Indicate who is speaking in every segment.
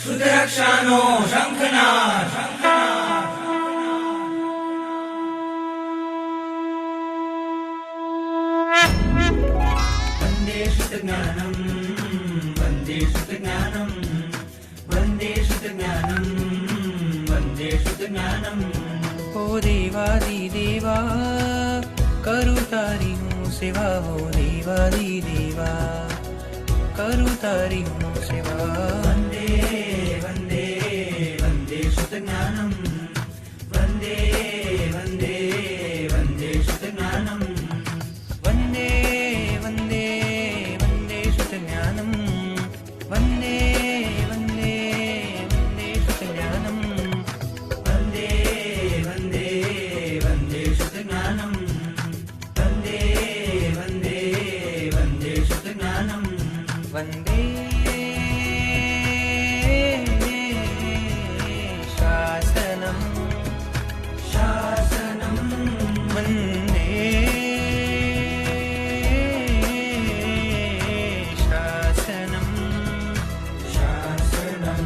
Speaker 1: શુદ્ધરક્ષાનો શંખનાદ. વંદે શુદ્ધજ્ઞાનમ, વંદે શુદ્ધજ્ઞાનમ, વંદે શુદ્ધજ્ઞાનમ, વંદે શુદ્ધજ્ઞાનમ.
Speaker 2: ઓ દેવાદિદેવા, કરું તારી હું સેવા. હો દેવાદિદેવા, કરું તારી હું સેવા.
Speaker 1: વંદે વંદે વંદે શુદ્ધજ્ઞાનમ, વંદે વંદે વંદે શુદ્ધજ્ઞાનમ.
Speaker 2: વંદે વંદે વંદે શુદ્ધજ્ઞાનમ, વંદે વંદે વંદે શુદ્ધજ્ઞાનમ.
Speaker 1: વંદે વંદે વંદે શુદ્ધજ્ઞાનમ, વંદે વંદે વંદે શુદ્ધજ્ઞાનમ.
Speaker 2: વંદે શાસનમ,
Speaker 1: શાસનમ,
Speaker 2: વંદે શાસનમ.
Speaker 1: શાસનમ.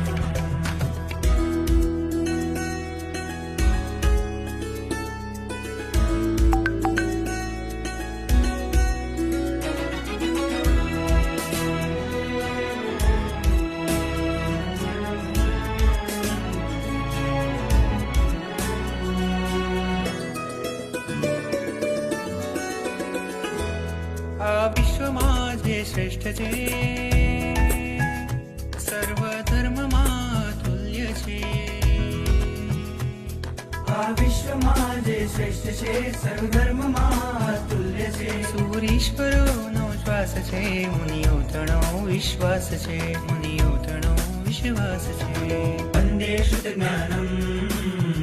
Speaker 2: આ વિશ્વમાં જે શ્રેષ્ઠ છે, સર્વ ધર્મમાં તુલ્ય છે.
Speaker 1: આ વિશ્વમાં જે શ્રેષ્ઠ છે, સર્વધર્મમાં તુલ્ય છે.
Speaker 2: સૂરીશ્વરોનો શ્વાસ છે, મુનિઓ તણો વિશ્વાસ છે. મુનિઓ તણો વિશ્વાસ છે.
Speaker 1: વંદે શુદ્ધજ્ઞાનમ,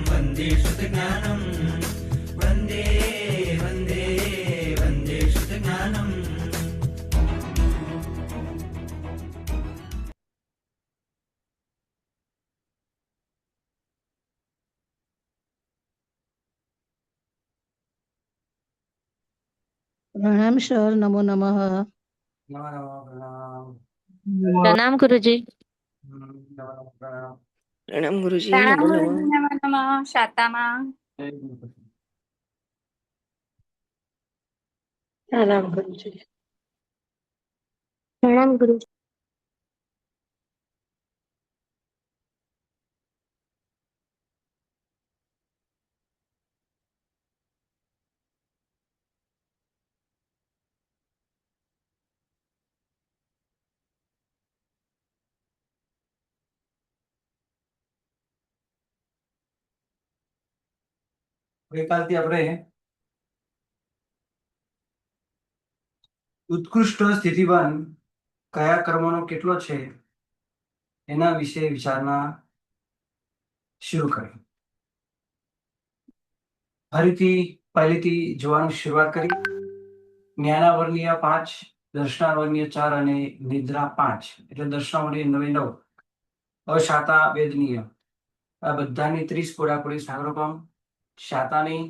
Speaker 1: વંદે શુદ્ધજ્ઞાનમ, વંદે વંદે વંદે શુદ્ધજ્ઞાનમ.
Speaker 3: प्रणाम सर, नमो नमः।
Speaker 4: प्रणाम गुरुजी।
Speaker 5: પ્રણામ ગુરુજી.
Speaker 6: પ્રણામ
Speaker 5: નમો
Speaker 6: ગુરુજી,
Speaker 5: નમઃ.
Speaker 6: નમો નમઃ. શાતામાં
Speaker 5: પ્રણામ ગુરુજી.
Speaker 4: प्रणाम गुरुजी।
Speaker 7: ગઈકાલથી આપણે ઉત્કૃષ્ટ સ્થિતિવાન કયા કર્મનો કેટલો છે એના વિશે વિચારણા શરૂ કરી. ફરીથી પહેલેથી જોવાની શરૂઆત કરી. જ્ઞાનાવર્ણીય 5, દર્શનાવર્ણીય 4 અને નિદ્રા 5, એટલે દર્શનાવર્ણીય 9 અશાતા વેદનીય આ બધાની 30 કોડાકોડી સાગરોપમ, શાતાની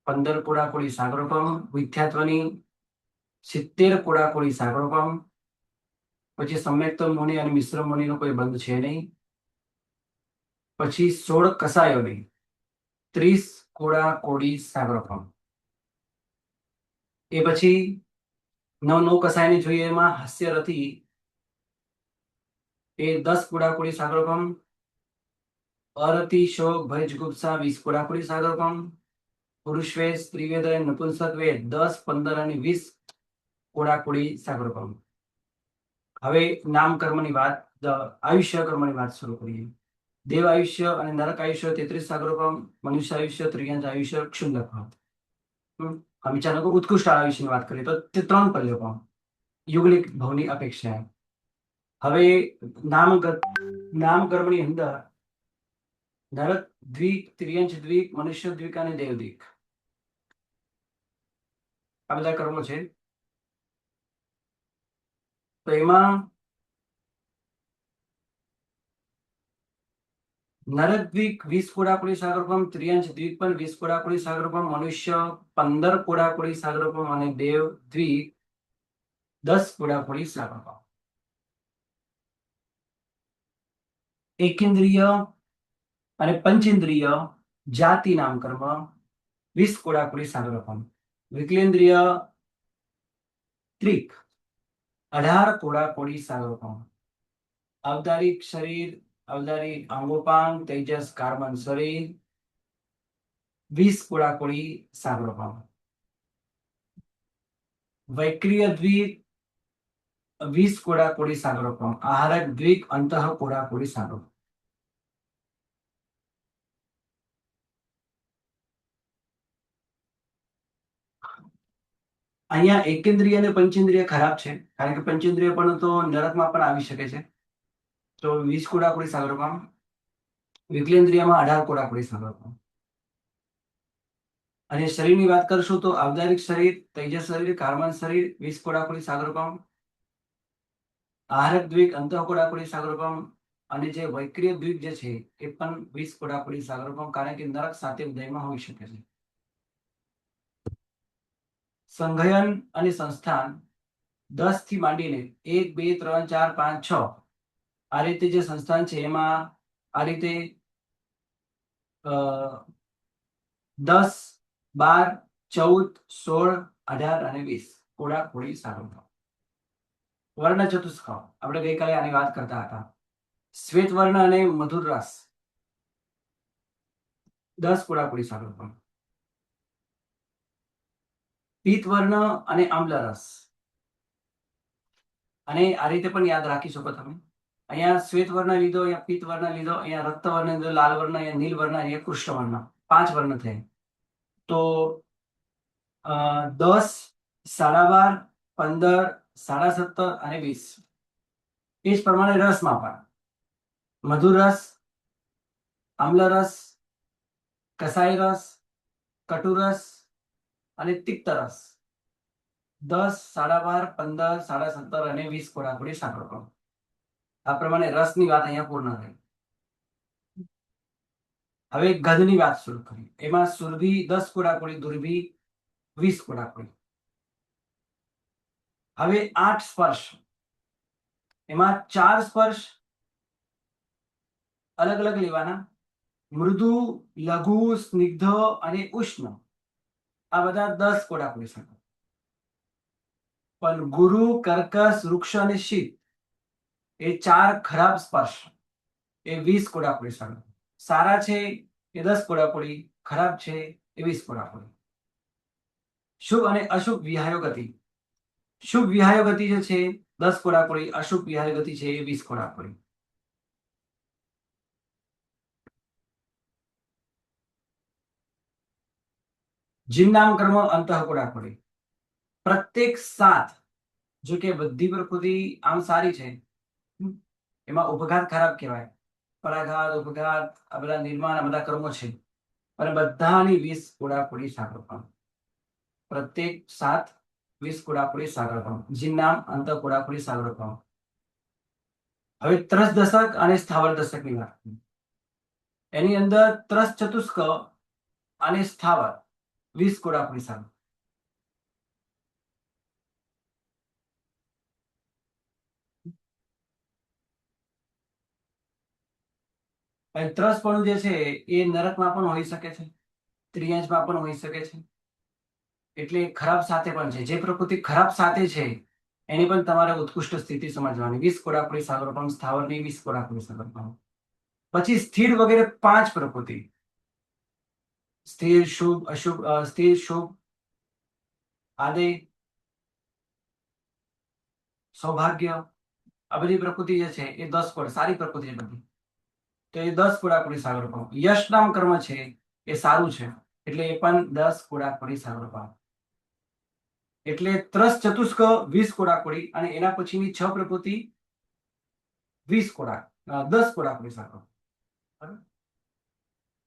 Speaker 7: 15 કોડાકોડી સાગરોપમ, વિદ્યાત્વની 70 કોડાકોડી સાગરોપમ, પછી સમ્યક્ત મુનિ અને મિશ્ર મુનિનો કોઈ બંધ છે નહીં. પછી 16 કસાયોની 30 કોડાકોડી સાગરોપમ. એ પછી 9 કસાયની જોઈએ એમાં હાસ્યરથી એ 10 કોડાકોડી સાગરોપમ, અરતિ શોક ભય જુગુપ્સા 20 કોડાકોડી સાગરોપમ, પુરુષવેદ સ્ત્રીવેદ અને નપુંસક વેદ 10, 15 અને 20 કોડાકોડી સાગરોપમ. હવે નામ કર્મની વાત, આયુષ્ય કર્મની વાત શરૂ કરીએ. દેવ આયુષ્ય અને નરક આયુષ્ય 33 સાગરોપમ, મનુષ્ય આયુષ્ય, ત્રિયાંશ આયુષ્ય, ક્ષુલ્લકમ. અચાનક ઉત્કૃષ્ટ આયુષ્યની વાત કરીએ તો તે 3 પલ્યોપમ યુગલિક ભવની અપેક્ષા. હવે નામ કર્મની અંદર નરક દ્વિક, ત્રિયંશ દ્વિક, મનુષ્ય દ્વિક અને દેવ દ્વિક આ બધા કર્મો છે. તો એમાં નરક દ્વીક 20 કોડાકોડી સાગરોપમ, ત્રિયંશ દ્વીક પણ 20 કોડાકોડી સાગરોપમ, મનુષ્ય 15 કોડાકોડી સાગરોપમ અને દેવ દ્વીક 10 કોડાકોડી સાગરોપમ. એકેન્દ્રિય અને પંચેન્દ્રિય જાતિ નામકર્મ 20 કોડાકુડી સાગરોપમ. વિકલેન્દ્રિય ત્રિક 18 કોડાકોડી સાગરોપમ. અવતારિક શરીર, અવતારિક અંગોપાંગ, તેજસ કાર્બન શરીર 20 કોડાકોડી સાગરોપમ. વૈક્રિય દ્વીપ 20 કોડાકોડી સાગરોપમ. આહારક દ્વીપ અંતઃ કોડાકોડી સાગરોપમ. અહીંયા એકેન્દ્રિય અને પંચેન્દ્રિય ખરાબ છે, કારણ કે પંચેન્દ્રિય પણ તો નરકમાં પણ આવી શકે છે. તો 20 કોડાકોડી સાગરોપમ. વિકલેન્દ્રિયમાં 18 કોડાકોડી સાગરોપમ. અને શરીરની વાત કરશું તો આવદારિક શરીર, તેજસ શરીર, કાર્બન શરીર 20 કોડાકોડી સાગરોપમ. આહારક દ્વીપ અંતઃ કોડાકોડી સાગરોપમ. અને જે વૈક્રિય દ્વીપ જે છે એ પણ 20 કોડાકોડી સાગરોપમ, કારણ કે નરક સાથે ઉદયમાં હોઈ શકે છે. સંઘયન અને સંસ્થાન 10 થી માંડીને 1, 2, 3, 4, 5, 6 આ રીતે જે સંસ્થાન છે એમાં આ રીતે 10, 12, 14, 16, 18 અને 20 કોડાકોડી સાગરોપમ. વર્ણ ચતુષ્ક આપણે ગઈકાલે આની વાત કરતા હતા. શ્વેત વર્ણ અને મધુર રસ 10 કોડાકોડી સાગરોપમ. પીત વર્ણ અને આમ્લ રસ, અને આ રીતે પણ યાદ રાખી શકો તમે. અહીંયા શ્વેત વર્ણ લીધો, અહીંયા પીત વર્ણ લીધો, અહીંયા રક્ત વર્ણ લીધો, લાલ વર્ણ, અહીંયા નીલ વર્ણ, અહીંયા કૃષ્ણ વર્ણ, 5 વર્ણ થયા. તો 10, 12.5, 15, 17.5 અને 20 એ જ પ્રમાણે રસમાં પણ મધુર રસ, આમ્લ રસ, કસાઈ રસ, કટુ રસ અને તિક્ત રસ 10, 12.5, 15, 17.5 અને 20 કોડાકોડી સાગરોપમ. આ પ્રમાણે રસની વાત અહીંયા પૂર્ણ થઈ. હવે ગંધની વાત શરૂ કરી. એમાં સુરભી 10 કોડાકોડી, દુર્ભી 20 કોડાકોડી. હવે 8 સ્પર્શ, એમાં 4 સ્પર્શ અલગ અલગ લેવાના. મૃદુ, લઘુ, સ્નિગ્ધ અને ઉષ્ણ આ બધા 10 કોડાકોડી સાગરોપમ. પણ ગુરુ, કર્કશ, વૃક્ષ અને શીત એ 4 ખરાબ સ્પર્શ એ 20 કોડાકોડી સાગરોપમ. સારા છે એ 10 કોડાકોડી, ખરાબ છે એ 20 કોડાકોડી. શુભ અને અશુભ વિહાયો ગતિ. શુભ વિહાયો ગતિ જે છે 10 કોડાકોડી, અશુભ વિહાયો ગતિ છે એ 20 કોડાકોડી. જીવનામ કર્મ અંતઃ કોડાકોડી. પ્રત્યેક 7, જો કે બધી પ્રકૃતિ આમ સારી છે, એમાં ઉપઘાત ખરાબ કહેવાય. પરાઘાત, ઉપઘાત આ બધા નિર્માણ આ બધા કર્મો છે, અને બધાની 20 કોડાકોડી સાગરોપમ. પ્રત્યેક 7 20 કોડાકોડી સાગરોપમ. જીવનામ અંતઃ કોડાકોડી સાગરોપમ. હવે ત્રસ દશક અને સ્થાવર દશકની વાત. એની અંદર ત્રસ ચતુષ્ક અને સ્થાવર 20 કોડાકોડી સાગરોપમ. અને ત્રસપણું જે છે એ નરકમાં પણ હોઈ શકે છે, ત્રિયંશમાં પણ હોઈ શકે છે. એટલે ખરાબ સાથે પણ છે. જે પ્રકૃતિ ખરાબ સાથે છે એની પણ તમારે ઉત્કૃષ્ટ સ્થિતિ સમજવાની. 20 કોડાકોડી સાગરોપમ. સ્થાવરની 20 કોડાકોડી સાગરોપમ. પછી સ્થિર વગેરે 5 પ્રકૃતિ, સ્થિર, શુભ, અશુભ, સ્થિર, શુભ, આદિ, સૌભાગ્ય આ બધી પ્રકૃતિ જે છે એ 10 કોડ સારી પ્રકૃતિ છે બધી. તો એ 10 કોડાકોડી સાગરોપમ. યશ નામ કર્મ છે એ સારું છે, એટલે એ પણ 10 કોડાકોડી સાગરોપમ. એટલે ત્રસ ચતુષ્ક 20 કોડાકોડી અને એના પછીની 6 પ્રકૃતિ 10 કોડાકોડી સાગરોપમ.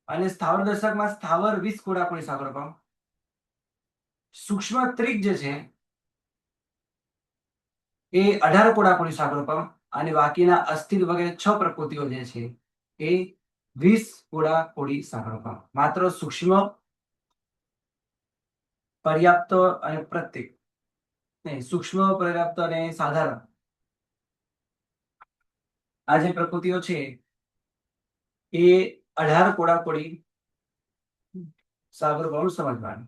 Speaker 7: અને સ્થાવર દશકમાં સ્થાવર 20 કોડાકોડી સાગરોપમ. સૂક્ષ્મ ત્રિક જે છે એ 18 કોડાકોડી સાગરોપમ. અને બાકીના અસ્થિર વગેરે 6 પ્રકૃતિઓ જે છે એ 20 કોડાકોડી સાગરોપમ. માત્ર સૂક્ષ્મ, પર્યાપ્ત અને પ્રત્યેક નહીં, સૂક્ષ્મ, પર્યાપ્ત અને સાધારણ આ જે પ્રકૃતિઓ છે એ 18 કોડાકોડી સાગરોપણું સમજવાનું.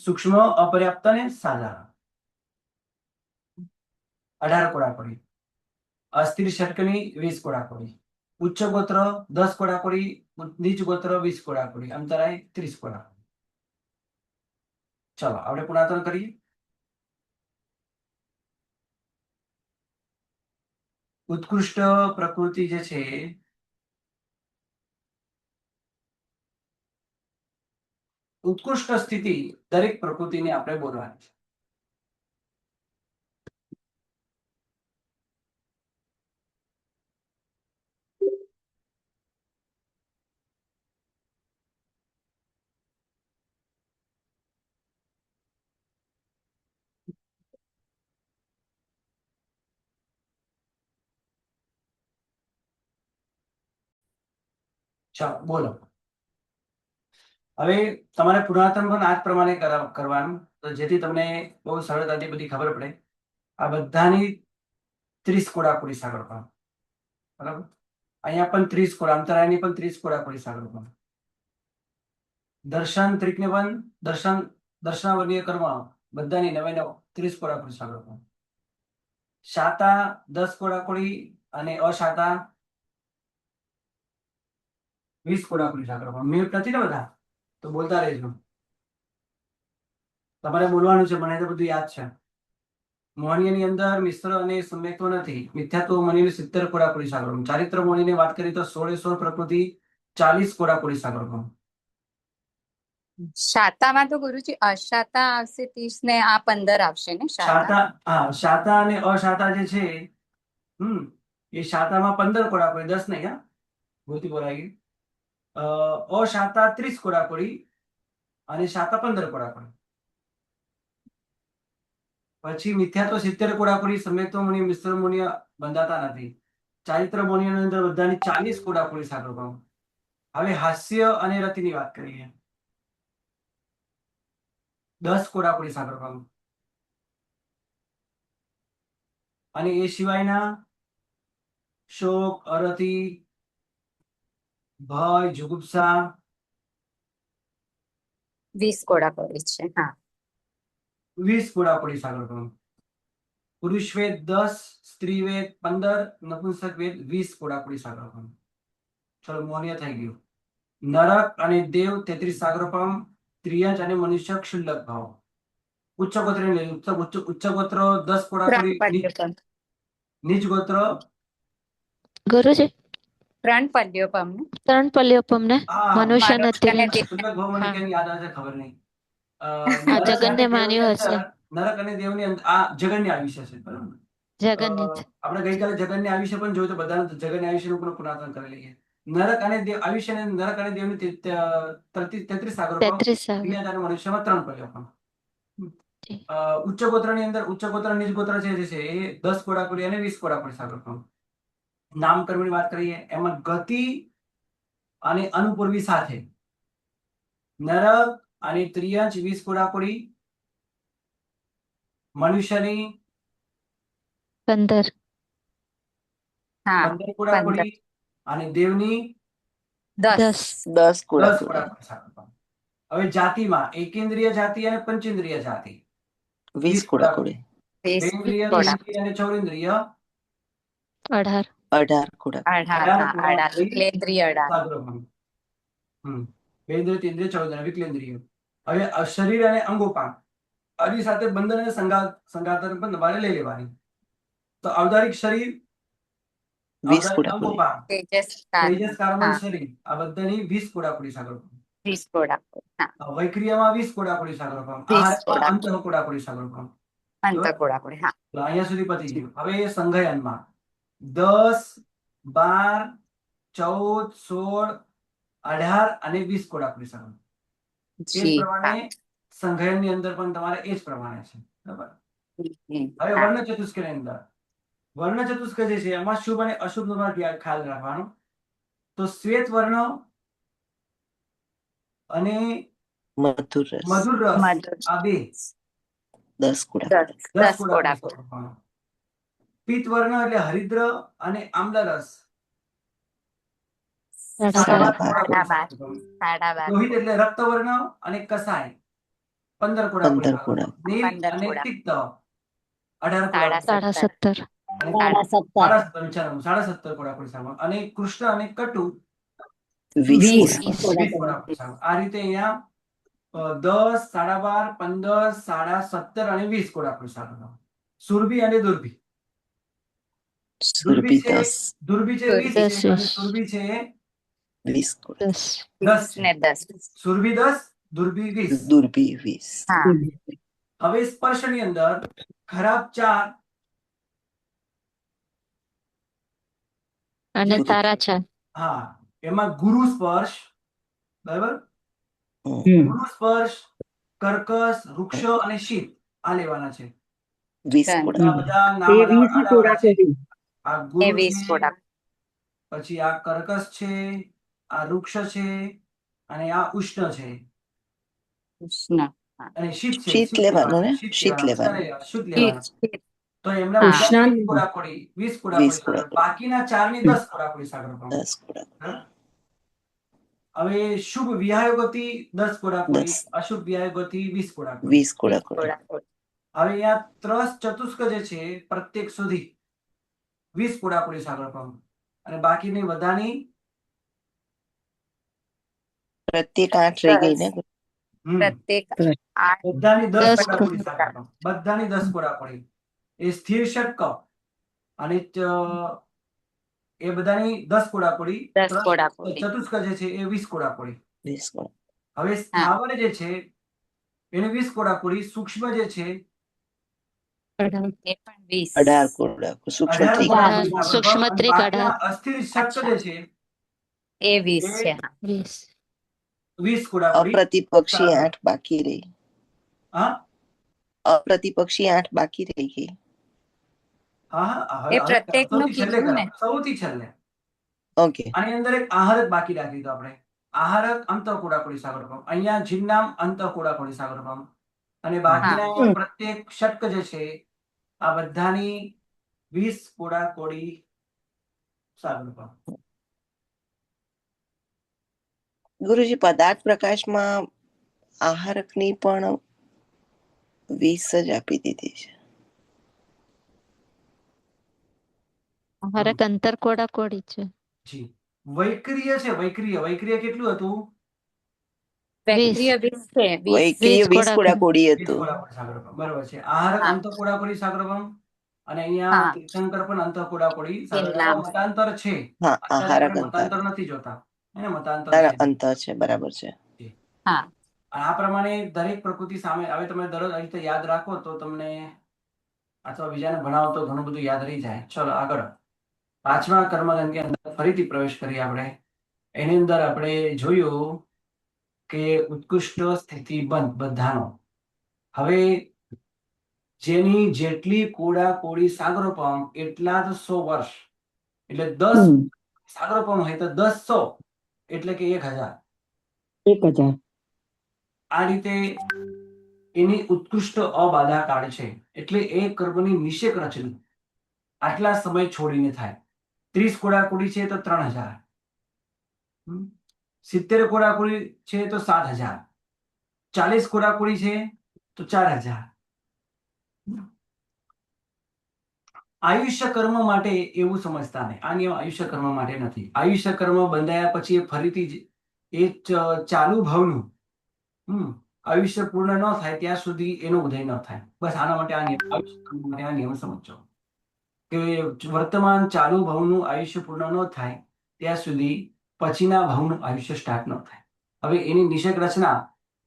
Speaker 7: સૂક્ષ્મ, અપર્યાપ્ત અને સાધારણ 18 કોડાકોડી. અસ્થિર ષટકની 20 કોડાકોડી. ઉચ્ચ ગોત્ર 10 કોડાકોડી, નીચ ગોત્ર 20 કોડાકોડી, અંતરાય 30 કોડાકોડી. ચલો આપણે પુનરાવર્તન કરીએ. ઉત્કૃષ્ટ પ્રકૃતિ જે છે ઉત્કૃષ્ટ સ્થિતિ દરેક પ્રકૃતિને આપણે બોલવાની છે. ચાલો બોલો. હવે તમારે પુનરાવર્તન પણ આ જ પ્રમાણે કરવાનું, તો જેથી તમને બહુ સરળતાથી બધી ખબર પડે. આ બધાની 30 કોડાકોડી સાગરોપણ. બરાબર. અહીંયા પણ 30 કોડા, અંતરાયની પણ 30 કોડાકોડી સાગરોપણ. દર્શન ત્રિજ્ઞવન, દર્શનાવર્ણીય કર્મ બધાની 30 કોડાકોડી સાગરોપણ. શાતા 10 કોડાકોડી અને અશાતા 20 કોડાકોડી સાગરોપણ. મ્યુટ નથી ને બધા? તો બોલતા રહેજો. તમારે બોલવાનું છે, મને તો બધું યાદ છે. મોહનીયની અંદર મિશ્ર અને સમ્યક્ત્વ નથી. મિથ્યાત્વ મોહનીયની 70 કોડાકોડી સાગરોપણ. ચારિત્ર મોહનીયની વાત કરીએ તો 16 પ્રકૃતિ 40 કોડાકોડી સાગરોપણ.
Speaker 6: શાતામાં તો ગુરુજી અશાતા આવશે 30 ને આ 15 આવશે ને શાતા.
Speaker 7: શાતા અને અશાતા જે છે એ શાતામાં 15 કોડાકોડી, 10 નહીં. હા, ભૂલથી બોલાઈ ગઈ. અશાતા 30 કોડાકોડી અને શાતા 15 કોડાકોડી. પછી મિથ્યાત્વ 70 કોડાકોડી, સમ્યક્ત્વ મોહનીય, મિશ્ર મોહનીય બંધાતા નથી. ચારિત્ર મોહનીયની અંદર બધાની 40 કોડાકોડી સાગરોપણ. હવે હાસ્ય અને રતિની વાત કરીએ. 10 કોડાકોડી સાગરોપણ. અને એ સિવાયના શોક, અરતિ, ભય, જુગુપ્સા
Speaker 6: 20 કોડાકોડી છે. હા,
Speaker 7: 20 કોડાકોડી સાગરોપણ. પુરુષ વેદ 10, સ્ત્રી વેદ 15, નપુંસક વેદ 20 કોડાકોડી સાગરોપણ. ચલો મોહનીય થઈ ગયું. નરક અને દેવ 33 સાગરોપણ. ત્રિયંચ અને મનુષ્ય ક્ષુલ્લક ભાવ. ઉચ્ચ ગોત્ર ઉચ્ચ ગોત્ર 10 કોડાકોડી, નીચ ગોત્ર
Speaker 4: ગુરુજી
Speaker 6: ત્રણ પલ્યોપમ ને
Speaker 4: 3 પલ્યોપમ ને મનુષ્ય ને તિર્યંચ.
Speaker 7: ક્ષુલ્લક ભાવ મને કેમ યાદ આવે છે ખબર નહીં.
Speaker 4: આ જગનને માન્યું હશે.
Speaker 7: નરક અને દેવની અંદર આ જગનને આયુષ્ય છે. બરાબર.
Speaker 4: જગન્ને
Speaker 7: આપણે ગઈકાલે જગનને આયુષ્ય પણ જોયું, તો બધા જગનને આયુષ્યનું પણ પુનરાવર્તન કરી લઈએ. નરક અને દેવ આયુષ્ય ને નરક અને દેવની 33 સાગરોપણ.
Speaker 4: 33
Speaker 7: ત્રિયંચ અને મનુષ્યમાં 3 પલ્યોપમ. ઉચ્ચ ગોત્રની અંદર ઉચ્ચ ગોત્ર નીચ ગોત્ર છે એ 10 કોડાકોડી અને 20 કોડાકોડી સાગરોપણ. નામકર્મની વાત કરીએ એમાં ગતિ અને અનુપૂર્વી સાથે નરક અને ત્રિયંચ 20 કોડાકોડી, મનુષ્યની
Speaker 4: 15
Speaker 7: કોડાકોડી અને દેવની
Speaker 6: 10
Speaker 7: કોડાકોડી સાગરોપણ. હવે જાતિમાં એકેન્દ્રિય જાતિ અને પંચેન્દ્રિય જાતિ
Speaker 8: 20 કોડાકોડી.
Speaker 7: બેન્દ્રિય, ઇન્દ્રિય અને ચૌરેન્દ્રિય
Speaker 4: 18
Speaker 8: 18
Speaker 7: સાગરોપણ. બેન્દ્રિય, ઇન્દ્રિય, ચૌરેન્દ્રિય, વિકલેન્દ્રિય. હવે શરીર અને અંગોપાંગ આની સાથે બંધન અને સંગાતન પણ તમારે લઈ લેવાની. તો અવધારિક શરીર,
Speaker 8: 20 કોડાકોડી.
Speaker 7: અંગોપાંગ,
Speaker 6: તેજસ
Speaker 7: તેજસ કાર્બન શરીર આ બધાની 20 કોડાકોડી સાગરોપણ.
Speaker 6: 20 કોડાકોડી.
Speaker 7: વૈક્રિયામાં 20 કોડાકોડી સાગરોપણ.
Speaker 6: 20
Speaker 7: આહારમાં અંતઃ કોડાકોડી સાગરોપણ.
Speaker 6: અંત કોડાકોડી. હા,
Speaker 7: તો અહીંયા સુધી પતી ગયું. હવે સંઘયનમાં 10, 12, 14, 16, 18 અને 20 કોડાકોડી સાગરોપણ. એ
Speaker 6: જી.
Speaker 7: પ્રમાણે સંઘયનની અંદર પણ તમારે એ જ પ્રમાણે છે. બરાબર. હવે
Speaker 6: હા.
Speaker 7: વર્ણ ચતુષ્કની અંદર વર્ણ ચતુષ્ક જે છે એમાં શુભ અને અશુભ નો ખ્યાલ રાખવાનો. તો શ્વેત વર્ણ અને
Speaker 8: મધુર રસ
Speaker 7: મધુર રસ આ બે
Speaker 8: 10 કોડાકોડી.
Speaker 6: 10 કોડાકોડી.
Speaker 7: પિત્ત વર્ણ એટલે હરિદ્ર અને આમ્લરસ
Speaker 4: સાડા
Speaker 7: સાડા
Speaker 4: બાર.
Speaker 7: બાર
Speaker 6: સાડા બાર.
Speaker 7: કોડાકુળી.
Speaker 6: સાડા બાર.
Speaker 7: લોહિત એટલે રક્તવર્ણ અને કસાય 15 કોડાકુળી
Speaker 8: 15 કોડા.
Speaker 7: નીલ
Speaker 6: 15
Speaker 7: અને
Speaker 6: કોડા.
Speaker 7: પિત્ત 18
Speaker 6: સાડા
Speaker 7: કોડાકુળી.
Speaker 4: સાડા 17.
Speaker 7: અને સાડા 17 કોડાકુળી સાગર અને કૃષ્ણ અને કટુ
Speaker 8: 20
Speaker 6: 20.
Speaker 8: કોડા.
Speaker 7: 20 કોડાકુળી સાગર. આ રીતે અહીંયા 10, 12.5, 15, 17.5 અને 20 કોડાકુળી સાગર. સુરભી અને દુર્ભી.
Speaker 8: સુરભી 10
Speaker 7: દુર્ભી છે 20
Speaker 4: દસ,
Speaker 7: છે અને
Speaker 4: વીસ.
Speaker 7: સુરભી છે
Speaker 8: 20 કોડા.
Speaker 4: 10.
Speaker 7: 10
Speaker 6: ને
Speaker 7: છે.
Speaker 6: 10.
Speaker 7: સુરભી 10, દુર્ભી 20.
Speaker 8: દુર્ભી 20.
Speaker 6: હા.
Speaker 7: હવે સ્પર્શની અંદર ખરાબ 4
Speaker 4: અને
Speaker 7: જે-
Speaker 4: તારા 4.
Speaker 7: હા એમાં ગુરુ સ્પર્શ, બરાબર,
Speaker 8: હમ.
Speaker 7: ગુરુ સ્પર્શ, કર્કશ, વૃક્ષ અને શીત આ લેવાના છે.
Speaker 8: 20
Speaker 6: હમ.
Speaker 8: કોડા.
Speaker 7: આ બધા નામ આડાવાળા છે. આ
Speaker 6: એ
Speaker 7: ગુરુ
Speaker 6: 20
Speaker 7: છે,
Speaker 6: કોડા.
Speaker 7: પછી આ કર્કશ છે, આ વૃક્ષ છે અને આ ઉષ્ણ છે
Speaker 6: કૃષ્ણ.
Speaker 7: અને શીત છે.
Speaker 8: શીત લેવાનું ને? શીત લેવાનું.
Speaker 7: શીત લેવાના.
Speaker 6: શીત.
Speaker 7: તો એમના
Speaker 6: હા.
Speaker 7: બધા 20 કોડાકોડી 20 કોડાકોડી
Speaker 8: 20 કોડાકોડી.
Speaker 7: સાગર. બાકીના 4 ની 10 કોડાકોડી સાગર પામ.
Speaker 8: 10 કોડા.
Speaker 7: હવે શુભ વિહાયોગતિ 10 કોડાકોડી,
Speaker 8: 10.
Speaker 7: અશુભ વિહાયોગતિ 20 કોડાકોડી.
Speaker 8: 20 કોડા કોડા.
Speaker 6: કોડા.
Speaker 7: હવે અહીંયા ત્રસ ચતુષ્ક જે છે પ્રત્યેક સુધી 20 કોડાકોડી સાગર પામ અને બાકીની બધાની
Speaker 8: પ્રત્યેક 8 રહી ગઈ ને?
Speaker 6: પ્રત્યેક 8.
Speaker 7: બધાની 10
Speaker 4: 10
Speaker 7: કોડાકોડી સાગર પામ. બધાની 10 કોડાકોડી. એ સ્થિર ષટક અને એ બધાની 10 કોડાકોડી.
Speaker 6: 10 કોડાકોડી.
Speaker 7: ચતુષ્ક જે છે એ 20 કોડાકોડી.
Speaker 8: 20 કોડા.
Speaker 7: હવે સ્થાવર જે છે એને 20 કોડાકોડી. સૂક્ષ્મ જે છે
Speaker 6: એ પણ 20.
Speaker 8: 18 કોડા. સૂક્ષ્મ
Speaker 7: 18
Speaker 8: ત્રિક.
Speaker 7: કોડાકોડી સાગર
Speaker 4: સૂક્ષ્મ
Speaker 7: પામ. અને
Speaker 4: ત્રિક
Speaker 7: બાકીના
Speaker 4: 18.
Speaker 7: અસ્થિર ષટક જે છે
Speaker 6: એ 20 છે. હા.
Speaker 4: 20.
Speaker 7: 20 કોડાકોડી.
Speaker 8: અપ્રતિપક્ષી 8 બાકી રહી.
Speaker 7: હા
Speaker 8: અપ્રતિપક્ષી 8 બાકી રહી ગઈ.
Speaker 7: હા
Speaker 6: એ પ્રત્યેકનું
Speaker 7: સૌથી છેલ્લે
Speaker 6: કીધું ને.
Speaker 7: કરાવો. સૌથી છેલ્લે
Speaker 8: ઓકે.
Speaker 7: આની અંદર એક આહારક બાકી રાખી દીધો આપણે. આહારક અંતઃ કોડાકોડી સાગર પામ. અહીંયા જીવનામ અંતઃ કોડાકોડી સાગર પામ અને બાકીના પ્રત્યેક ષટક જે છે આ બધાની 20 કોડાકોડી સાગર પામ.
Speaker 8: ગુરુજી, પદાર્થ પ્રકાશમાં આહારકની પણ 20 જ આપી દીધી છે.
Speaker 4: હરક અંતર કોડાકોડી છે.
Speaker 7: જી વૈક્રિય છે. વૈક્રિય કેટલું હતું?
Speaker 6: વૈક્રિય 20 છે. 20.
Speaker 8: વૈક્રિય 20 કોડા કોડી
Speaker 7: 20
Speaker 8: હતું.
Speaker 7: કોડાકોડી સાગર પામ. બરાબર છે. આહારક
Speaker 6: હા.
Speaker 7: અંતઃ કોડાકોડી સાગર પામ અને અહીંયા
Speaker 6: હા.
Speaker 7: તીર્થંકર પણ અંતઃ કોડાકોડી સાગર પામ.
Speaker 6: જીવનામ.
Speaker 7: મતાંતર છે.
Speaker 8: હા,
Speaker 7: અત્યારે
Speaker 8: આહારક
Speaker 7: આપણે
Speaker 8: અંતર.
Speaker 7: મતાંતર નથી જોતા. એને મતાંતર
Speaker 8: તારા
Speaker 7: છે.
Speaker 8: અંતર છે. બરાબર છે.
Speaker 6: હા.
Speaker 7: આ પ્રમાણે દરેક પ્રકૃતિ સામે હવે તમે દરરોજ આ રીતે યાદ રાખો તો તમને અથવા બીજાને ભણાવો તો ઘણું બધું યાદ રહી જાય. ચલો આગળ 5મા કર્મગંધની અંદર ફરીથી પ્રવેશ કરીએ આપણે. એની અંદર આપણે જોયું કે ઉત્કૃષ્ટ સ્થિતિ બંધ બધાનો. હવે જેની જેટલી કોડાકોડી સાગરોપમ એટલા જ 100 વર્ષ એટલે 10 સાગરોપમ હોય તો 10 100 એટલે કે 1000. આ રીતે એની ઉત્કૃષ્ટ અબાધા કાળ છે. એટલે એ કર્મની નિષેક રચના આટલા સમય છોડીને થાય. 30 કોડાકોડી છે તો 3000, 70 કોડાકોડી છે તો 7000, 40 કોડાકોડી છે તો 4000. આયુષ્ય કર્મ માટે એવું સમજતા નહીં. આ નિયમ આયુષ્ય કર્મ માટે નથી. આયુષ્ય કર્મ બંધાયા પછી એ ફરીથી એ ચાલુ ભાવનું આયુષ્ય પૂર્ણ ન થાય ત્યાં સુધી એનો ઉદય ન થાય. બસ આના માટે આ નિયમ આયુષ્ય કર્મ માટે આ નિયમ સમજો કે વર્તમાન ચાલુ ભાવનું આયુષ્ય પૂર્ણ ન થાય ત્યાં સુધી પછીના ભાવનું આયુષ્ય સ્ટાર્ટ ન થાય. હવે એની નિષેક રચના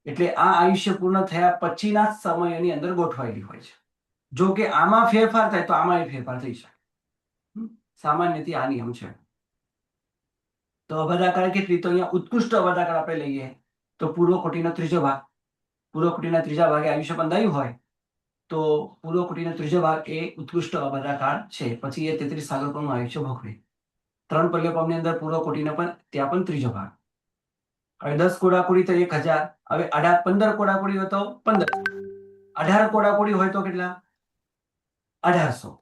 Speaker 7: એટલે આ આયુષ્ય પૂર્ણ થયા પછીના સમયની અંદર ગોઠવાયેલી હોય છે. જો કે આમાં ફેરફાર થાય તો આમાં ફેરફાર થઈ શકે. સામાન્યથી આ નિયમ છે. તો અબધાકાળ કેટલી? તો અહીંયા ઉત્કૃષ્ટ અબધાકાળ આપણે લઈએ તો પૂર્વ કોટીનો ત્રીજો ભાગ. પૂર્વ કોટીના ત્રીજા ભાગે આયુષ્ય બંધાયું હોય તો પૂર્વ કોટીનો ત્રીજો ભાગ એ ઉત્કૃષ્ટ અબધાકાળ છે. પછી એ 33 સાગરોપમનું આયુષ્ય ભોગવે. 3 પલ્યોપમની અંદર પૂર્વ કોટીનો પણ ત્યાં પણ ત્રીજો ભાગ. હવે 10 કોડાકોડી તો 1000. હવે 15 કોડાકોડી હોય તો 15. 18 કોડાકોડી હોય તો કેટલા? 1800.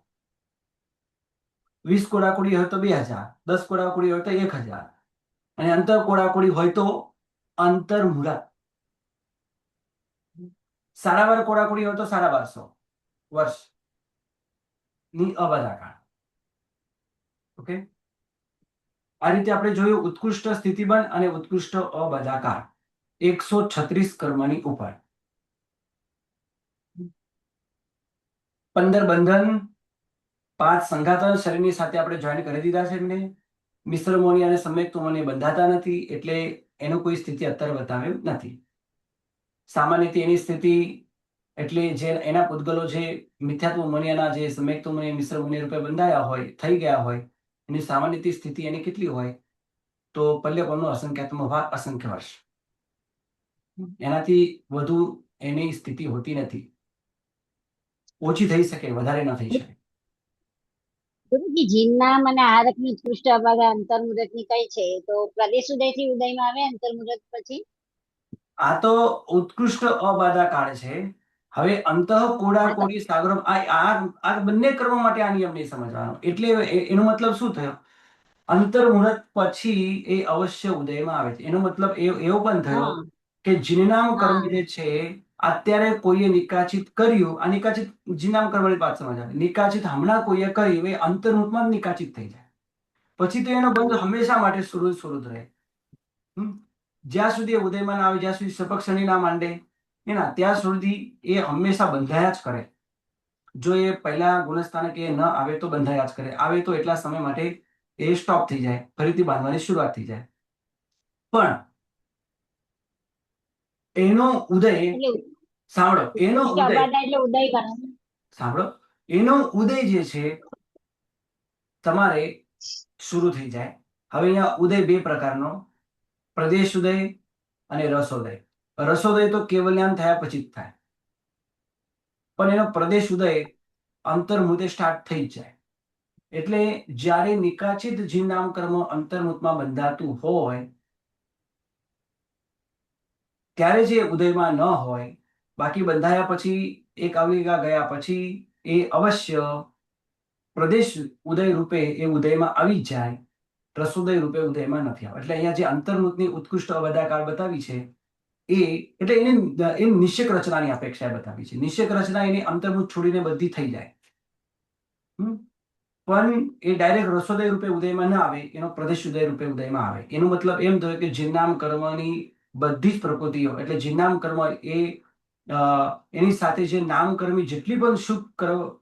Speaker 7: 20 કોડાકોડી હોય તો 2000, 10 કોડાકોડી હોય તો 1000, અને અંતર કોડાકોડી હોય તો અંતર મુહૂર્ત. સારાવાર કોડાકોડી હોય તો 1250 વર્ષ ની અબદાકાર. ઓકે, આ રીતે આપણે જોયું ઉત્કૃષ્ટ સ્થિતિબંધ અને ઉત્કૃષ્ટ અબદાકાર 136 કર્મની ઉપર. 15 બંધન, 5 સંઘાતન શરીરની સાથે આપણે જોઈન કરી દીધા છે એમને. મિશ્ર મોની અને સંયુક્ત મોની બંધાતા નથી, એટલે એનું કોઈ સ્થિતિ અત્યારે બતાવેલ નથી. સામાન્ય એની સ્થિતિ એટલે જે એના પૂતગલો જે મિથ્યાત્વ મોનિયાના જે સંયુક્ત મોની મિશ્ર મોની રૂપે બંધાયા હોય, થઈ ગયા હોય, એની સામાન્ય સ્થિતિ એની કેટલી હોય તો પલ્યકોણનો અસંખ્યાત્મક ભાગ અસંખ્ય વર્ષ. એનાથી વધુ એની સ્થિતિ હોતી નથી. ઓછી થઈ શકે, વધારે ન થઈ શકે.
Speaker 4: ગુરુજી જીનનામ અને આહારકની ઉત્કૃષ્ટ અભાગા અંતર્મુહૂર્તની કઈ છે? તો પ્રદેશ ઉદયથી ઉદયમાં આવે અંતર્મુહૂર્ત પછી.
Speaker 7: આ તો ઉત્કૃષ્ટ અબાધાકાર છે. હવે અંતઃ કોડાકોડી સાગરમ આ બંને કર્મ માટે આ નિયમ નહીં સમજવાનો. એટલે એનો મતલબ શું થયો? અંતર્મુહૂર્ત પછી એ અવશ્ય ઉદયમાં આવે છે. એનો મતલબ એવો પણ થયો કે જીનનામ કર્મ જે છે અત્યારે કોઈએ નિકાચિત કર્યું, આ નિકાચિત જીનનામ કર્મની વાત સમજાવે. નિકાચિત હમણાં કોઈએ કર્યું એ અંતર્મુહૂર્તમાં જ નિકાચિત થઈ જાય. પછી તો એનો બંધ હંમેશા માટે સુરુ રહે. જ્યાં સુધી એ ઉદયમાં ના આવે, જ્યાં સુધી સપક્ષણી ના માંડે એના, ત્યાં સુધી એ હંમેશા બંધાયા જ કરે. જો એ પહેલા ગુણસ્થાનક એ ન આવે તો બંધાયા જ કરે, આવે તો એટલા સમય માટે એ સ્ટોપ થઈ જાય, ફરીથી બાંધવાની શરૂઆત થઈ જાય. પણ એનો ઉદય સાંભળો, એનો ઉદય સાંભળો, એનો ઉદય જે છે તમારે શરૂ થઈ જાય. હવે અહીંયા ઉદય બે પ્રકારનો, પ્રદેશ ઉદય અને રસોદય. રસોદય તો કેવલ્યાન થયા પછી જ થાય, પણ એનો પ્રદેશ ઉદય અંતર્મુહૂર્તે સ્ટાર્ટ થઈ જ જાય. એટલે જ્યારે નિકાચિત જીનનામ કર્મ અંતર્મુહૂર્તમાં બંધાતું હોય ત્યારે જે ઉદયમાં ન હોય, બાકી બંધાયા પછી એક અવિગા ગયા પછી એ અવશ્ય પ્રદેશ ઉદય રૂપે એ ઉદયમાં આવી જાય, રસોદય રૂપે ઉદયમાં નથી આવે. એટલે અહીંયા જે અંતર્મુહૂર્તની ઉત્કૃષ્ટ અબદાકાર બતાવી છે એ એટલે એને નિશ્ચક રચનાની અપેક્ષાએ બતાવી છે. નિશ્ચક રચના એની અંતર્મુહૂર્ત છોડીને બધી થઈ જાય, પણ એ ડાયરેક્ટ રસોદય રૂપે ઉદયમાં ના આવે, એનો પ્રદેશ ઉદય રૂપે ઉદયમાં આવે. એનો મતલબ એમ થયો કે જીનનામ કર્મની બધી જ પ્રકૃતિઓ, એટલે જીનનામ કર્મ એ એની સાથે જે નામકર્મી જેટલી પણ શુભ